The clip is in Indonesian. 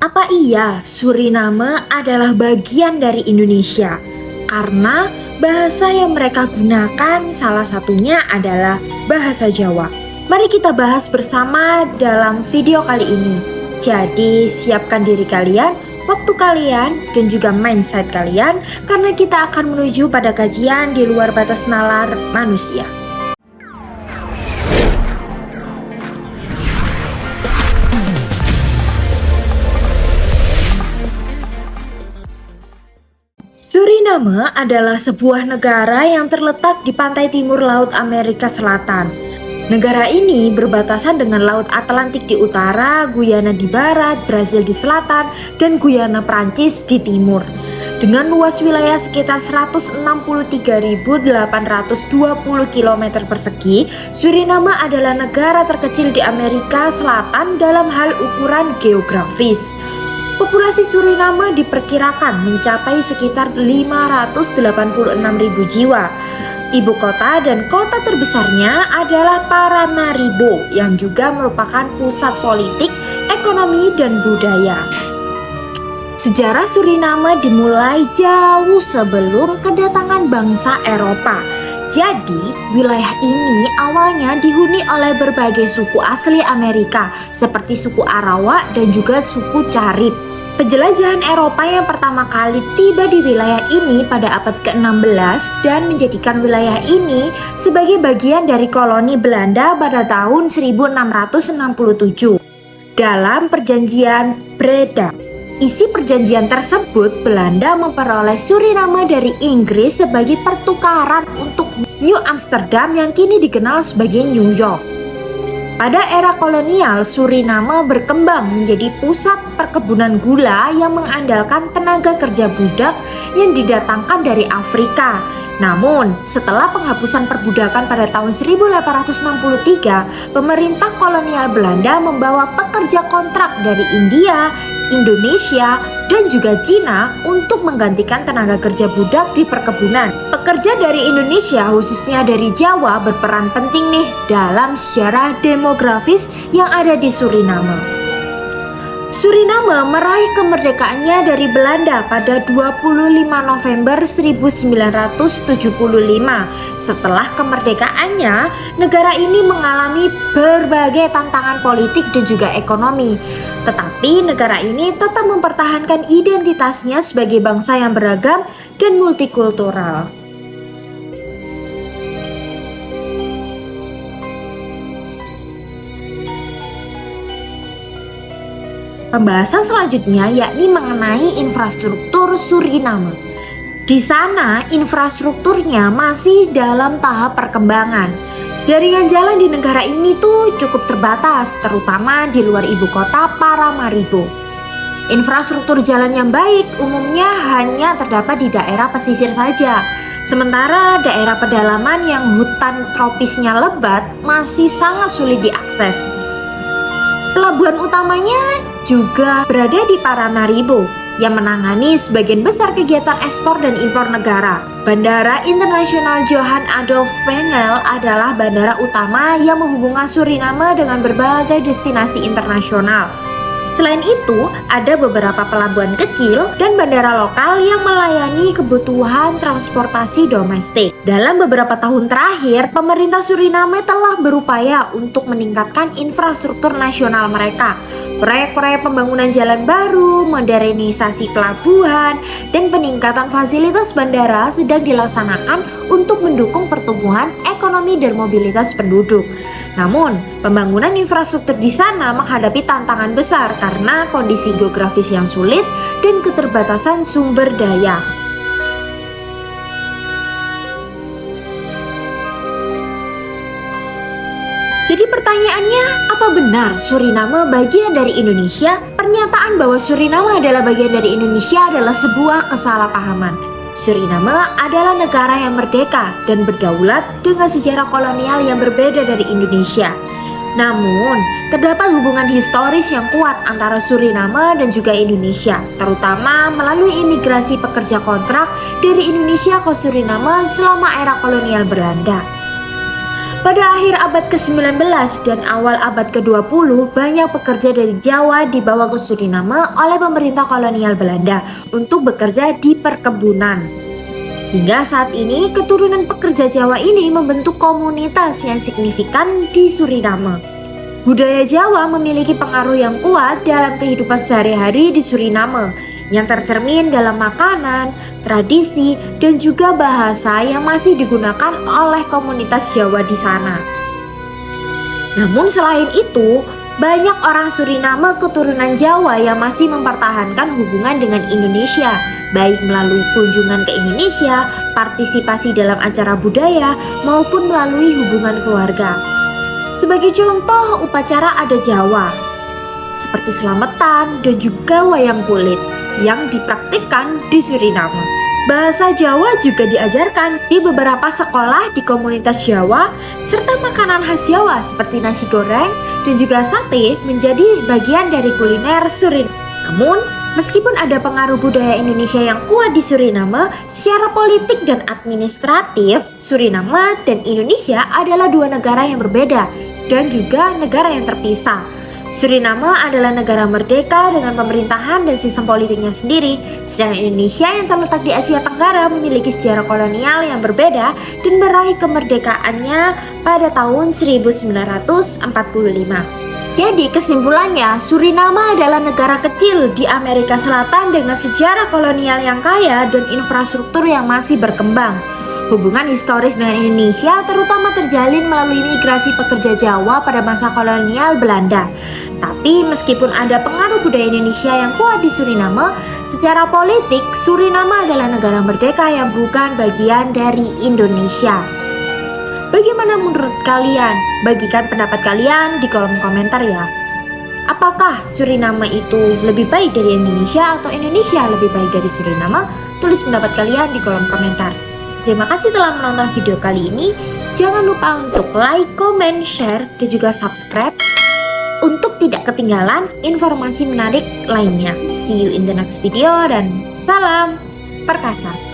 Apa iya Suriname adalah bagian dari Indonesia? Karena bahasa yang mereka gunakan salah satunya adalah bahasa Jawa. Mari kita bahas bersama dalam video kali ini. Jadi siapkan diri kalian, waktu kalian, dan juga mindset kalian karena kita akan menuju pada kajian di luar batas nalar manusia. Suriname adalah sebuah negara yang terletak di pantai timur Laut Amerika Selatan. Negara ini berbatasan dengan Laut Atlantik di utara, Guyana di barat, Brazil di selatan, dan Guyana Prancis di timur. Dengan luas wilayah sekitar 163.820 km persegi, Suriname adalah negara terkecil di Amerika Selatan dalam hal ukuran geografis. Populasi Suriname diperkirakan mencapai sekitar 586.000 jiwa. Ibu kota dan kota terbesarnya adalah Paramaribo yang juga merupakan pusat politik, ekonomi, dan budaya. Sejarah Suriname dimulai jauh sebelum kedatangan bangsa Eropa. Jadi, wilayah ini awalnya dihuni oleh berbagai suku asli Amerika seperti suku Arawak dan juga suku Carib. Penjelajahan Eropa yang pertama kali tiba di wilayah ini pada abad ke-16 dan menjadikan wilayah ini sebagai bagian dari koloni Belanda pada tahun 1667 dalam Perjanjian Breda. Isi perjanjian tersebut, Belanda memperoleh Suriname dari Inggris sebagai pertukaran untuk New Amsterdam yang kini dikenal sebagai New York. Pada era kolonial, Suriname berkembang menjadi pusat perkebunan gula yang mengandalkan tenaga kerja budak yang didatangkan dari Afrika. Namun, setelah penghapusan perbudakan pada tahun 1863, pemerintah kolonial Belanda membawa pekerja kontrak dari India, Indonesia, dan juga Cina untuk menggantikan tenaga kerja budak di perkebunan. Pekerja dari Indonesia, khususnya dari Jawa, berperan penting nih dalam sejarah demografis yang ada di Suriname. Suriname meraih kemerdekaannya dari Belanda pada 25 November 1975. Setelah kemerdekaannya, negara ini mengalami berbagai tantangan politik dan juga ekonomi. Tetapi negara ini tetap mempertahankan identitasnya sebagai bangsa yang beragam dan multikultural. Pembahasan selanjutnya yakni mengenai infrastruktur Suriname. Di sana infrastrukturnya masih dalam tahap perkembangan. Jaringan jalan di negara ini tuh cukup terbatas, terutama di luar ibu kota Paramaribo. Infrastruktur jalan yang baik umumnya hanya terdapat di daerah pesisir saja. Sementara daerah pedalaman yang hutan tropisnya lebat masih sangat sulit diakses. Pelabuhan utamanya juga berada di Paramaribo yang menangani sebagian besar kegiatan ekspor dan impor negara. Bandara Internasional Johan Adolf Pengel adalah bandara utama yang menghubungkan Suriname dengan berbagai destinasi internasional. Selain itu, ada beberapa pelabuhan kecil dan bandara lokal yang melayani kebutuhan transportasi domestik. Dalam beberapa tahun terakhir, pemerintah Suriname telah berupaya untuk meningkatkan infrastruktur nasional mereka. Proyek-proyek pembangunan jalan baru, modernisasi pelabuhan, dan peningkatan fasilitas bandara sedang dilaksanakan untuk mendukung pertumbuhan ekonomi dan mobilitas penduduk. Namun, pembangunan infrastruktur di sana menghadapi tantangan besar karena kondisi geografis yang sulit dan keterbatasan sumber daya. Jadi pertanyaannya, apa benar Suriname bagian dari Indonesia? Pernyataan bahwa Suriname adalah bagian dari Indonesia adalah sebuah kesalahpahaman. Suriname adalah negara yang merdeka dan berdaulat dengan sejarah kolonial yang berbeda dari Indonesia. Namun, terdapat hubungan historis yang kuat antara Suriname dan juga Indonesia, terutama melalui imigrasi pekerja kontrak dari Indonesia ke Suriname selama era kolonial Belanda. Pada akhir abad ke-19 dan awal abad ke-20, banyak pekerja dari Jawa dibawa ke Suriname oleh pemerintah kolonial Belanda untuk bekerja di perkebunan. Hingga saat ini, keturunan pekerja Jawa ini membentuk komunitas yang signifikan di Suriname. Budaya Jawa memiliki pengaruh yang kuat dalam kehidupan sehari-hari di Suriname, yang tercermin dalam makanan, tradisi, dan juga bahasa yang masih digunakan oleh komunitas Jawa di sana. Namun selain itu, banyak orang Suriname keturunan Jawa yang masih mempertahankan hubungan dengan Indonesia, baik melalui kunjungan ke Indonesia, partisipasi dalam acara budaya, maupun melalui hubungan keluarga. Sebagai contoh upacara adat Jawa, seperti selamatan dan juga wayang kulit yang dipraktikkan di Suriname. Bahasa Jawa juga diajarkan di beberapa sekolah di komunitas Jawa, serta makanan khas Jawa seperti nasi goreng dan juga sate menjadi bagian dari kuliner Suriname. Namun, meskipun ada pengaruh budaya Indonesia yang kuat di Suriname, secara politik dan administratif, Suriname dan Indonesia adalah dua negara yang berbeda dan juga negara yang terpisah. Suriname adalah negara merdeka dengan pemerintahan dan sistem politiknya sendiri, sedangkan Indonesia yang terletak di Asia Tenggara memiliki sejarah kolonial yang berbeda dan meraih kemerdekaannya pada tahun 1945. Jadi kesimpulannya, Suriname adalah negara kecil di Amerika Selatan dengan sejarah kolonial yang kaya dan infrastruktur yang masih berkembang. Hubungan historis dengan Indonesia terutama terjalin melalui migrasi pekerja Jawa pada masa kolonial Belanda. Tapi meskipun ada pengaruh budaya Indonesia yang kuat di Suriname, secara politik Suriname adalah negara merdeka yang bukan bagian dari Indonesia. Bagaimana menurut kalian? Bagikan pendapat kalian di kolom komentar ya. Apakah Suriname itu lebih baik dari Indonesia atau Indonesia lebih baik dari Suriname? Tulis pendapat kalian di kolom komentar. Terima kasih telah menonton video kali ini. Jangan lupa untuk like, comment, share, dan juga subscribe untuk tidak ketinggalan informasi menarik lainnya. See you in the next video dan salam perkasa.